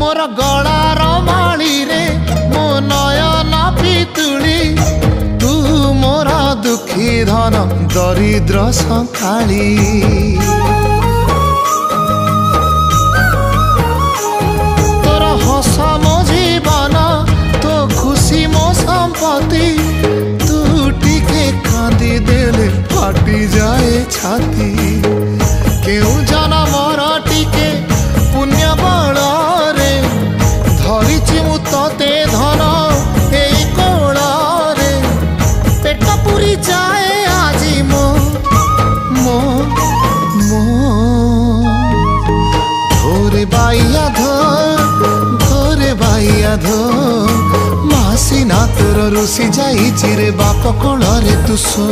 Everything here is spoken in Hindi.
मोर गलार माली रे मो नयन पितुली तू मोर दुखी धन दरिद्र संकाली तोर हस मो जीवन तो खुशी मो संपत्ति तू टिके कांदी देले फाटी जाए छाती केउ जनमर टिके पुण्य बल रे धरिछि मु तते धन एई कोल रे पेट पुरी जाए आजी मो मो मो धोरे बाइया धो मासी ना तोर रुसी जाई चिरे बाप कोल रे तू सो।